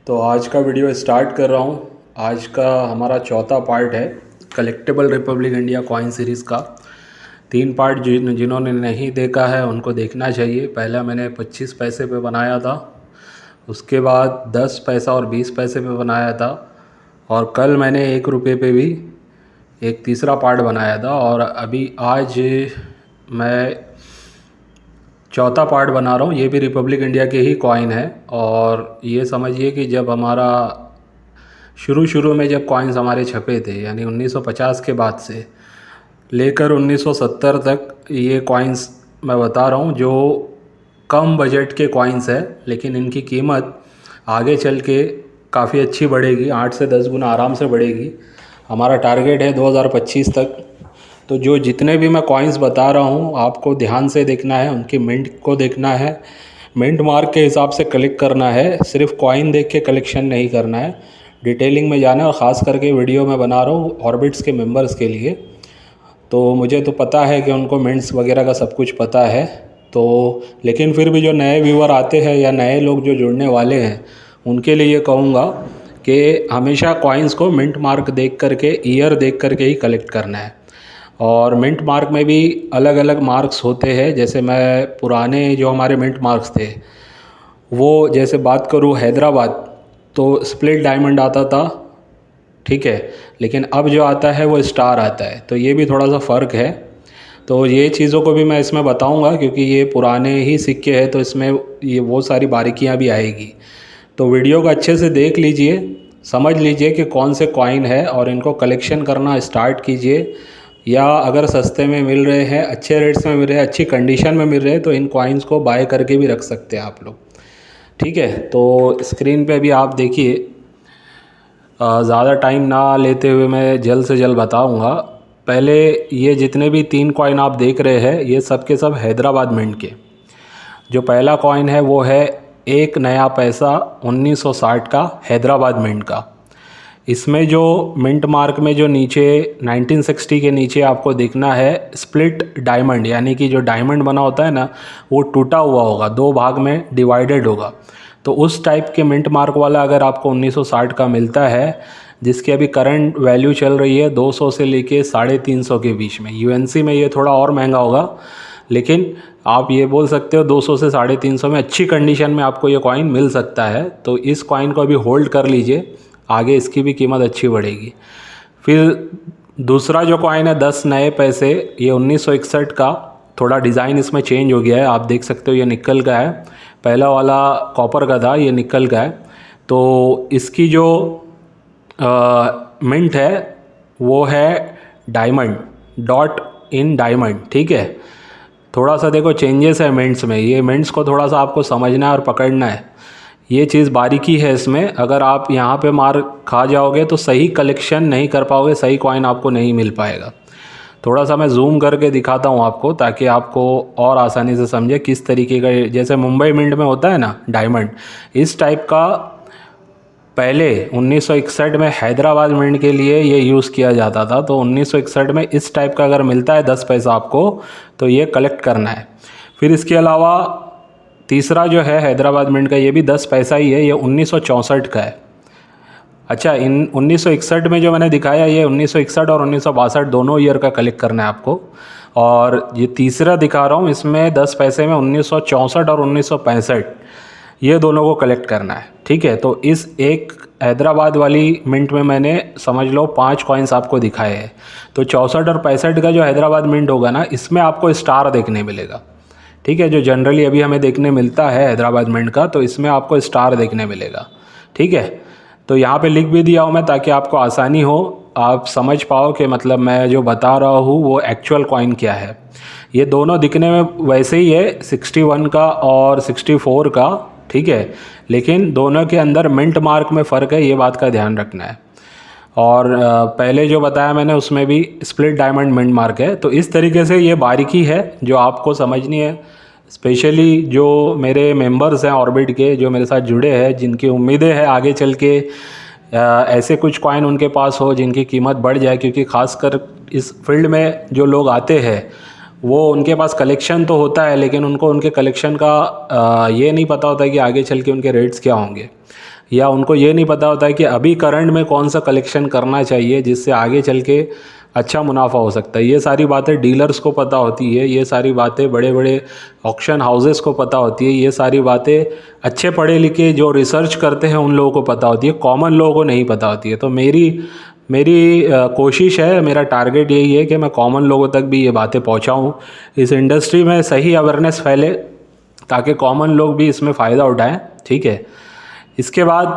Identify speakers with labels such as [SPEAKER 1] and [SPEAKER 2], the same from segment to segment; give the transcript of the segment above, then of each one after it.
[SPEAKER 1] तो आज का वीडियो स्टार्ट कर रहा हूँ। आज का हमारा चौथा पार्ट है collectable Republic India coin series का। 3 पार्ट जिन्होंने नहीं देखा है उनको देखना चाहिए। पहला मैंने 25 पैसे पे बनाया था, उसके बाद 10 पैसा और 20 पैसे पे बनाया था, और कल मैंने 1 रुपये पे भी एक तीसरा पार्ट बनाया था, और अभी आज मैं चौथा पार्ट बना रहा हूँ। ये भी रिपब्लिक इंडिया के ही कॉइन है। और ये समझिए कि जब हमारा शुरू में जब कॉइन्स हमारे छपे थे, यानी 1950 के बाद से लेकर 1970 तक ये कॉइन्स मैं बता रहा हूँ, जो कम बजट के कॉइन्स है, लेकिन इनकी कीमत आगे चल के काफ़ी अच्छी बढ़ेगी, 8 से 10 गुना आराम से बढ़ेगी। हमारा टारगेट है 2025 तक। तो जो जितने भी मैं कॉइन्स बता रहा हूँ आपको ध्यान से देखना है, उनकी मिंट को देखना है, मिंट मार्क के हिसाब से कलेक्ट करना है। सिर्फ कॉइन देख के कलेक्शन नहीं करना है, डिटेलिंग में जाना है। और ख़ास करके वीडियो मैं बना रहा हूँ ऑर्बिट्स के मेंबर्स के लिए। तो मुझे तो पता है कि उनको मिंट्स वगैरह का सब कुछ पता है, तो लेकिन फिर भी जो नए व्यूअर आते हैं या नए लोग जो जुड़ने वाले हैं उनके लिए ये कहूँगा कि हमेशा कॉइन्स को मिंट मार्क देख करके, ईयर देख करके ही कलेक्ट करना है। और मिंट मार्क में भी अलग अलग मार्क्स होते हैं। जैसे मैं पुराने जो हमारे मिंट मार्क्स थे, वो जैसे बात करूँ हैदराबाद, तो स्प्लिट डायमंड आता था, ठीक है, लेकिन अब जो आता है वो स्टार आता है। तो ये भी थोड़ा सा फ़र्क है। तो ये चीज़ों को भी मैं इसमें बताऊंगा, क्योंकि ये पुराने ही सिक्के हैं, तो इसमें ये वो सारी बारीकियां भी आएगी। तो वीडियो को अच्छे से देख लीजिए, समझ लीजिए कि कौन से कॉइन है, और इनको कलेक्शन करना स्टार्ट कीजिए। या अगर सस्ते में मिल रहे हैं, अच्छे रेट्स में मिल रहे हैं, अच्छी कंडीशन में मिल रहे हैं, तो इन कॉइन्स को बाय करके भी रख सकते हैं आप लोग, ठीक है। तो स्क्रीन पे भी आप देखिए, ज़्यादा टाइम ना लेते हुए मैं जल्द से जल्द बताऊंगा। पहले ये जितने भी 3 कॉइन आप देख रहे हैं, ये सब के सब हैदराबाद मिंट के। जो पहला कॉइन है वो है 1 नया पैसा 1960 का, हैदराबाद मिंट का। इसमें जो मिंट मार्क में जो नीचे 1960 के नीचे आपको दिखना है स्प्लिट डायमंड, यानी कि जो डायमंड बना होता है ना, वो टूटा हुआ होगा, 2 भाग में डिवाइडेड होगा। तो उस टाइप के मिंट मार्क वाला अगर आपको 1960 का मिलता है, जिसकी अभी करंट वैल्यू चल रही है 200 से लेके 350 के बीच में, यूएनसी में ये थोड़ा और महंगा होगा, लेकिन आप ये बोल सकते हो 200 से 350 में अच्छी कंडीशन में आपको ये कॉइन मिल सकता है। तो इस कॉइन को अभी होल्ड कर लीजिए, आगे इसकी भी कीमत अच्छी बढ़ेगी। फिर दूसरा जो कॉइन है 10 नए पैसे, ये 1961 का। थोड़ा डिज़ाइन इसमें चेंज हो गया है, आप देख सकते हो, ये निकल का है। पहला वाला कॉपर का था, ये निकल का है। तो इसकी जो मिंट है वो है डायमंड, डॉट इन डायमंड, ठीक है। थोड़ा सा देखो चेंजेस है मिंट्स में, ये मिंट्स को थोड़ा सा आपको समझना है और पकड़ना है। ये चीज़ बारीकी है इसमें, अगर आप यहाँ पे मार खा जाओगे तो सही कलेक्शन नहीं कर पाओगे, सही कॉइन आपको नहीं मिल पाएगा। थोड़ा सा मैं जूम करके दिखाता हूँ आपको, ताकि आपको और आसानी से समझे किस तरीके का। जैसे मुंबई मिंट में होता है ना डायमंड, इस टाइप का पहले 1961 में हैदराबाद मिंट के लिए ये यूज़ किया जाता था। तो 1961 में इस टाइप का अगर मिलता है 10 पैसा आपको, तो ये कलेक्ट करना है। फिर इसके अलावा तीसरा जो है हैदराबाद मिंट का, ये भी 10 पैसा ही है, ये 1964 का है। अच्छा, इन 1961 में जो मैंने दिखाया, ये 1961 और 1962 दोनों ईयर का कलेक्ट करना है आपको। और ये तीसरा दिखा रहा हूँ, इसमें 10 पैसे में 1964 और 1965, ये दोनों को कलेक्ट करना है, ठीक है। तो इस एक हैदराबाद वाली मिंट में मैंने समझ लो 5 कॉइन्स आपको दिखाए हैं। तो 64 और 65 का जो हैदराबाद मिंट होगा ना, इसमें आपको स्टार देखने मिलेगा, ठीक है। जो जनरली अभी हमें देखने मिलता है हैदराबाद मिंट का, तो इसमें आपको स्टार देखने मिलेगा, ठीक है। तो यहाँ पे लिख भी दिया हूँ मैं, ताकि आपको आसानी हो, आप समझ पाओ कि मतलब मैं जो बता रहा हूँ वो एक्चुअल कॉइन क्या है। ये दोनों दिखने में वैसे ही है, 61 का और 64 का, ठीक है, लेकिन दोनों के अंदर मिंट मार्क में फ़र्क है, ये बात का ध्यान रखना है। और पहले जो बताया मैंने उसमें भी स्प्लिट डायमंड मिंट मार्क है। तो इस तरीके से ये बारीकी है जो आपको समझनी है, स्पेशली जो मेरे मेंबर्स हैं ऑर्बिट के, जो मेरे साथ जुड़े हैं, जिनकी उम्मीदें हैं आगे चल के ऐसे कुछ कॉइन उनके पास हो जिनकी कीमत बढ़ जाए। क्योंकि ख़ासकर इस फील्ड में जो लोग आते हैं, वो उनके पास कलेक्शन तो होता है, लेकिन उनको उनके कलेक्शन का ये नहीं पता होता कि आगे चल के उनके रेट्स क्या होंगे। या उनको ये नहीं पता होता है कि अभी करंट में कौन सा कलेक्शन करना चाहिए जिससे आगे चल के अच्छा मुनाफा हो सकता है। ये सारी बातें डीलर्स को पता होती है, ये सारी बातें बड़े बड़े ऑक्शन हाउसेस को पता होती है, ये सारी बातें अच्छे पढ़े लिखे जो रिसर्च करते हैं उन लोगों को पता होती है, कॉमन लोगों को नहीं पता होती है। तो मेरी कोशिश है, मेरा टारगेट यही है कि मैं कॉमन लोगों तक भी ये बातें पहुंचाऊं, इस इंडस्ट्री में सही अवेयरनेस फैले ताकि कॉमन लोग भी इसमें फ़ायदा उठाएं। ठीक है, इसके बाद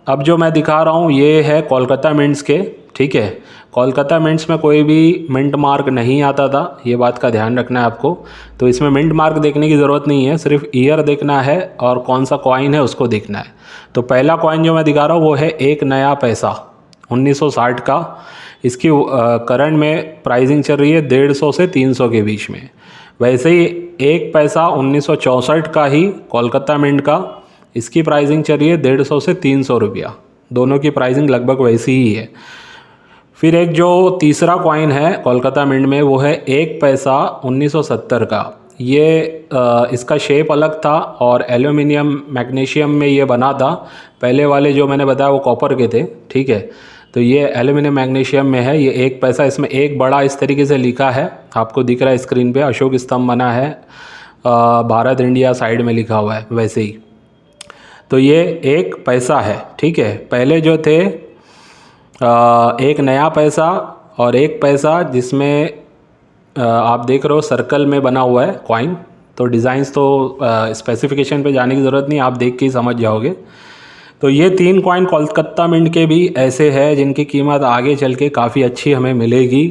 [SPEAKER 1] अब जो मैं दिखा रहा हूँ ये है कोलकाता मिंट्स के। ठीक है, कोलकाता मिंट्स में कोई भी मिंट मार्क नहीं आता था, ये बात का ध्यान रखना है आपको। तो इसमें मिंट मार्क देखने की ज़रूरत नहीं है, सिर्फ ईयर देखना है और कौन सा कॉइन है उसको देखना है। तो पहला कॉइन जो मैं दिखा रहा हूँ वो है एक नया पैसा 1960 का। इसकी करंट में प्राइसिंग चल रही है 150 से 300 के बीच में। वैसे ही एक पैसा 1964 का ही कोलकाता मिंट का, इसकी प्राइसिंग चल रही है 150 से 300 रुपया, दोनों की प्राइसिंग लगभग वैसी ही है। फिर एक जो तीसरा कॉइन है कोलकाता मिंट में वो है एक पैसा 1970 का। ये इसका शेप अलग था और एल्यूमिनियम मैग्नीशियम में ये बना था। पहले वाले जो मैंने बताया वो कॉपर के थे। ठीक है, तो ये एल्यूमिनियम मैग्नीशियम में है। ये एक पैसा, इसमें एक बड़ा इस तरीके से लिखा है, आपको दिख रहा है स्क्रीन पे, अशोक स्तंभ बना है, भारत इंडिया साइड में लिखा हुआ है वैसे ही। तो ये एक पैसा है। ठीक है, पहले जो थे एक नया पैसा और एक पैसा जिसमें आप देख रहे हो सर्कल में बना हुआ है कॉइन। तो डिज़ाइंस तो स्पेसिफिकेशन पे जाने की ज़रूरत नहीं, आप देख के ही समझ जाओगे। तो ये 3 कॉइन कोलकाता मिंट के भी ऐसे हैं जिनकी कीमत आगे चल के काफ़ी अच्छी हमें मिलेगी।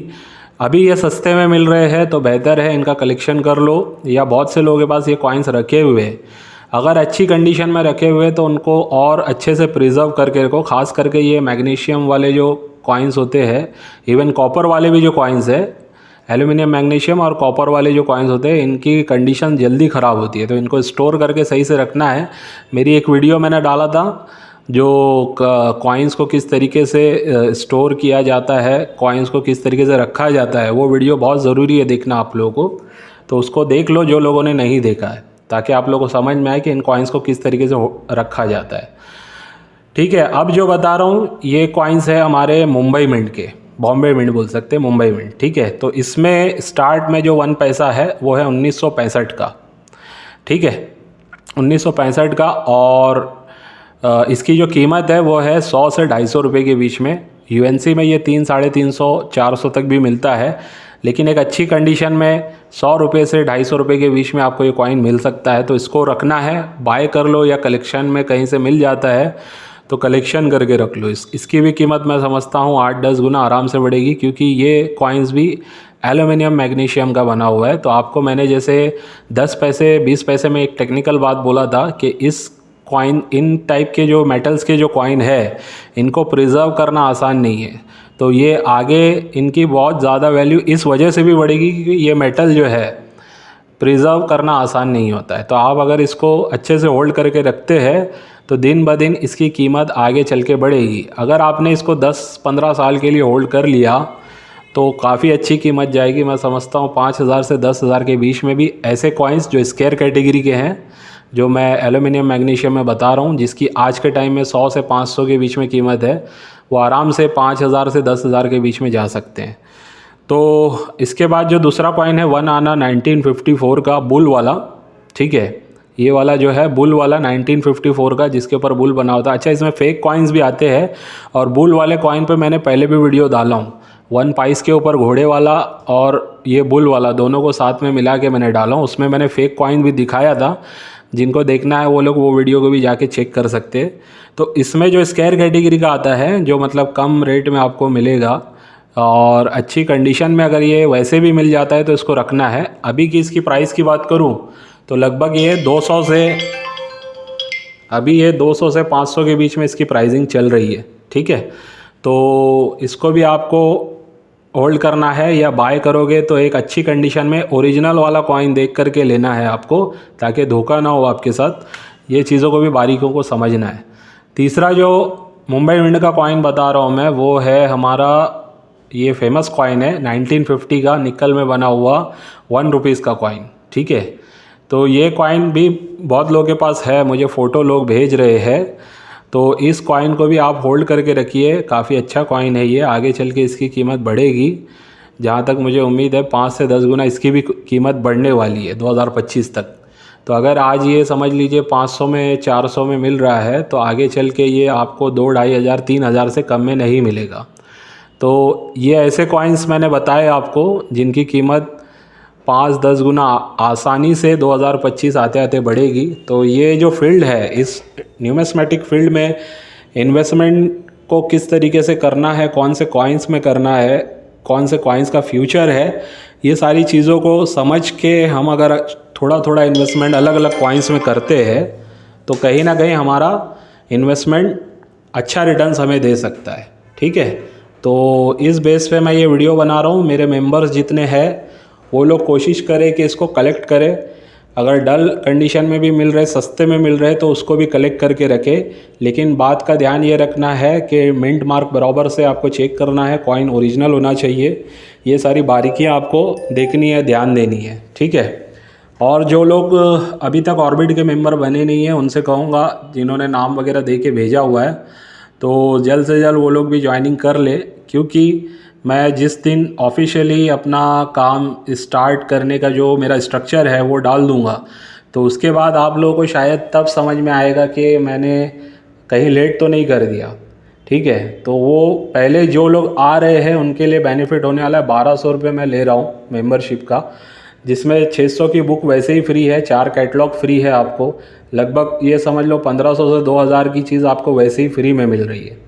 [SPEAKER 1] अभी ये सस्ते में मिल रहे हैं तो बेहतर है इनका कलेक्शन कर लो, या बहुत से लोगों के पास ये कॉइन्स रखे हुए हैं, अगर अच्छी कंडीशन में रखे हुए तो उनको और अच्छे से प्रिजर्व करके रखो। खास करके ये मैग्नीशियम वाले जो कॉइन्स होते हैं, इवन कॉपर वाले भी जो कॉइन्स है, एल्यूमिनियम मैग्नीशियम और कॉपर वाले जो कॉइन्स होते हैं, इनकी कंडीशन जल्दी ख़राब होती है, तो इनको स्टोर करके सही से रखना है। मेरी एक वीडियो मैंने डाला था जो कॉइन्स को किस तरीके से स्टोर किया जाता है, कॉइन्स को किस तरीके से रखा जाता है, वो वीडियो बहुत ज़रूरी है देखना आप लोगों को। तो उसको देख लो जो लोगों ने नहीं देखा है, ताकि आप लोगों को समझ में आए कि इन कॉइन्स को किस तरीके से रखा जाता है। ठीक है, अब जो बता रहा हूँ ये कॉइन्स है हमारे मुंबई मिंट के, बॉम्बे मिंट बोल सकते हैं, मुंबई मिंट। ठीक है, तो इसमें स्टार्ट में जो 1 पैसा है वो है 1965 का। ठीक है, 1965 का, और इसकी जो कीमत है वो है 100 से 250 रुपये के बीच में। यूएनसी में ये 300, 350, 400 तक भी मिलता है, लेकिन एक अच्छी कंडीशन में 100 रुपये से 250 रुपये के बीच में आपको ये कॉइन मिल सकता है। तो इसको रखना है, बाय कर लो, या कलेक्शन में कहीं से मिल जाता है तो कलेक्शन करके रख लो। इसकी भी कीमत मैं समझता हूँ 8-10 गुना आराम से बढ़ेगी, क्योंकि ये कॉइन्स भी एल्यूमिनियम मैग्नीशियम का बना हुआ है। तो आपको मैंने जैसे 10 पैसे 20 पैसे में एक टेक्निकल बात बोला था कि इस कॉइन, इन टाइप के जो मेटल्स के जो कॉइन है, इनको प्रिजर्व करना आसान नहीं है। तो ये आगे इनकी बहुत ज़्यादा वैल्यू इस वजह से भी बढ़ेगी क्योंकि ये मेटल जो है प्रिजर्व करना आसान नहीं होता है। तो आप अगर इसको अच्छे से होल्ड करके रखते हैं तो दिन ब दिन इसकी कीमत आगे चल के बढ़ेगी। अगर आपने इसको 10-15 साल के लिए होल्ड कर लिया तो काफ़ी अच्छी कीमत जाएगी। मैं समझता हूँ 5,000 से 10,000 के बीच में भी ऐसे कॉइन्स जो स्केयर कैटेगरी के हैं, जो मैं एल्यूमिनियम मैग्नीशियम में बता रहा हूँ, जिसकी आज के टाइम में 100 से 500 के बीच में कीमत है, वो आराम से 5,000 से 10,000 के बीच में जा सकते हैं। तो इसके बाद जो दूसरा कॉइन है 1 आना 1954 का बुल वाला। ठीक है, ये वाला जो है बुल वाला 1954 का, जिसके ऊपर बुल बना होता है। अच्छा, इसमें फेक कॉइन्स भी आते हैं, और बुल वाले कॉइन पे मैंने पहले भी वीडियो डाला हूँ। 1 पाइस के ऊपर घोड़े वाला और ये बुल वाला दोनों को साथ में मिला के मैंने डाला हूँ। उसमें मैंने फेक कॉइन भी दिखाया था, जिनको देखना है वो लोग वो वीडियो को भी जाके चेक कर सकते हैं। तो इसमें जो स्केयर कैटेगरी का आता है, जो मतलब कम रेट में आपको मिलेगा और अच्छी कंडीशन में अगर ये वैसे भी मिल जाता है तो इसको रखना है। अभी की इसकी प्राइस की बात करूं तो लगभग ये 200 से, अभी ये 200 से 500 के बीच में इसकी प्राइसिंग चल रही है। ठीक है, तो इसको भी आपको होल्ड करना है, या बाय करोगे तो एक अच्छी कंडीशन में ओरिजिनल वाला कॉइन देख करके लेना है आपको, ताकि धोखा ना हो आपके साथ। ये चीज़ों को भी बारीकों को समझना है। तीसरा जो मुंबई मिंट का कॉइन बता रहा हूँ मैं, वो है हमारा ये फेमस कॉइन है 1950 का, निकल में बना हुआ 1 रुपीज़ का कॉइन। ठीक है, तो ये कॉइन भी बहुत लोगों के पास है, मुझे फ़ोटो लोग भेज रहे हैं। तो इस कॉइन को भी आप होल्ड करके रखिए, काफ़ी अच्छा कॉइन है ये, आगे चल के इसकी कीमत बढ़ेगी। जहाँ तक मुझे उम्मीद है 5 से 10 गुना इसकी भी कीमत बढ़ने वाली है 2025 तक। तो अगर आज ये समझ लीजिए 500 में 400 में मिल रहा है, तो आगे चल के ये आपको 2 ढाई हज़ार 3 हज़ार से कम में नहीं मिलेगा। तो ये ऐसे कॉइन्स मैंने बताए आपको जिनकी कीमत 5-10 गुना आसानी से 2025 आते आते बढ़ेगी। तो ये जो फील्ड है, इस न्यूमिस्मेटिक फील्ड में इन्वेस्टमेंट को किस तरीके से करना है, कौन से कॉइन्स में करना है, कौन से कॉइन्स का फ्यूचर है, ये सारी चीज़ों को समझ के हम अगर थोड़ा थोड़ा इन्वेस्टमेंट अलग अलग कॉइन्स में करते हैं तो कहीं ना कहीं हमारा इन्वेस्टमेंट अच्छा रिटर्न्स हमें दे सकता है। ठीक है, तो इस बेस पे मैं ये वीडियो बना रहा हूँ। मेरे मेंबर्स जितने हैं वो लोग कोशिश करें कि इसको कलेक्ट करें। अगर डल कंडीशन में भी मिल रहे, सस्ते में मिल रहे, तो उसको भी कलेक्ट करके रखें। लेकिन बात का ध्यान ये रखना है कि मिंट मार्क बराबर से आपको चेक करना है, कॉइन ओरिजिनल होना चाहिए। ये सारी बारीकियाँ आपको देखनी है, ध्यान देनी है। ठीक है, और जो लोग अभी तक ऑर्बिट के मेंबर बने नहीं हैं उनसे कहूँगा, जिन्होंने नाम वगैरह दे के भेजा हुआ है, तो जल्द से जल्द वो लोग भी ज्वाइनिंग कर ले, क्योंकि मैं जिस दिन ऑफिशियली अपना काम स्टार्ट करने का जो मेरा स्ट्रक्चर है वो डाल दूँगा, तो उसके बाद आप लोगों को शायद तब समझ में आएगा कि मैंने कहीं लेट तो नहीं कर दिया। ठीक है, तो वो पहले जो लोग आ रहे हैं उनके लिए बेनिफिट होने वाला है। 1200 रुपये मैं ले रहा हूँ मेंबरशिप का, जिसमें 600 की बुक वैसे ही फ्री है, 4 कैटलॉग फ्री है आपको। लगभग ये समझ लो 1500 से 2000 की चीज़ आपको वैसे ही फ्री में मिल रही है।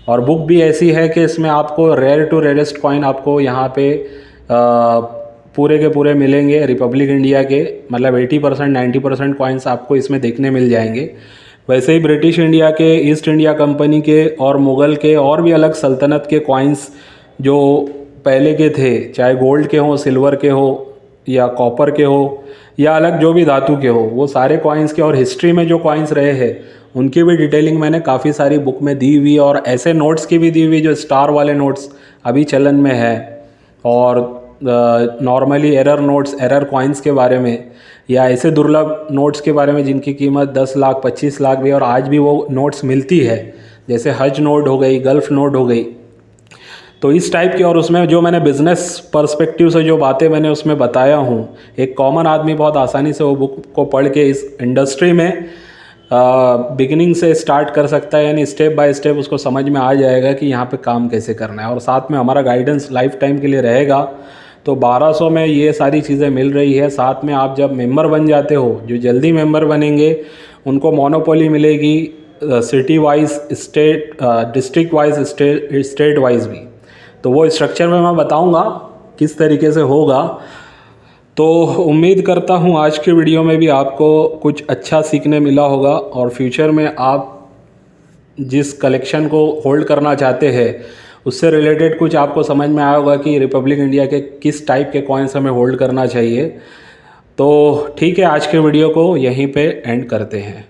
[SPEAKER 1] और बुक भी ऐसी है कि इसमें आपको रेयर टू रेयरेस्ट कॉइन आपको यहाँ पे पूरे के पूरे मिलेंगे रिपब्लिक इंडिया के, मतलब 80% 90% कॉइन्स आपको इसमें देखने मिल जाएंगे। वैसे ही ब्रिटिश इंडिया के, ईस्ट इंडिया कंपनी के और मुग़ल के और भी अलग सल्तनत के कॉइन्स जो पहले के थे, चाहे गोल्ड के हों, सिल्वर के हो या कॉपर के हो या अलग जो भी धातु के हो, वो सारे कॉइन्स के और हिस्ट्री में जो कॉइन्स रहे हैं उनकी भी डिटेलिंग मैंने काफ़ी सारी बुक में दी हुई, और ऐसे नोट्स की भी दी हुई जो स्टार वाले नोट्स अभी चलन में है, और normally error notes, error coins के बारे में, या ऐसे दुर्लभ नोट्स के बारे में जिनकी कीमत 10 लाख 25 लाख भी, और आज भी वो नोट्स मिलती है, जैसे हज नोट हो गई, गल्फ नोट हो गई। तो इस टाइप की, और उसमें जो मैंने बिज़नेस पर्सपेक्टिव से जो बातें मैंने उसमें बताया हूँ, एक कॉमन आदमी बहुत आसानी से वो बुक को पढ़ के इस इंडस्ट्री में बिगिनिंग से स्टार्ट कर सकता है, यानी स्टेप बाय स्टेप उसको समझ में आ जाएगा कि यहाँ पे काम कैसे करना है। और साथ में हमारा गाइडेंस लाइफ टाइम के लिए रहेगा। तो 1200 में ये सारी चीज़ें मिल रही है। साथ में आप जब मेंबर बन जाते हो, जो जल्दी मेंबर बनेंगे उनको मोनोपोली मिलेगी, city wise, state, district wise, state wise भी। तो वो स्ट्रक्चर में मैं बताऊंगा किस तरीके से होगा। तो उम्मीद करता हूँ आज के वीडियो में भी आपको कुछ अच्छा सीखने मिला होगा, और फ्यूचर में आप जिस कलेक्शन को होल्ड करना चाहते हैं उससे रिलेटेड कुछ आपको समझ में आया होगा कि रिपब्लिक इंडिया के किस टाइप के कॉइन्स हमें होल्ड करना चाहिए। तो ठीक है, आज के वीडियो को यहीं पे एंड करते हैं।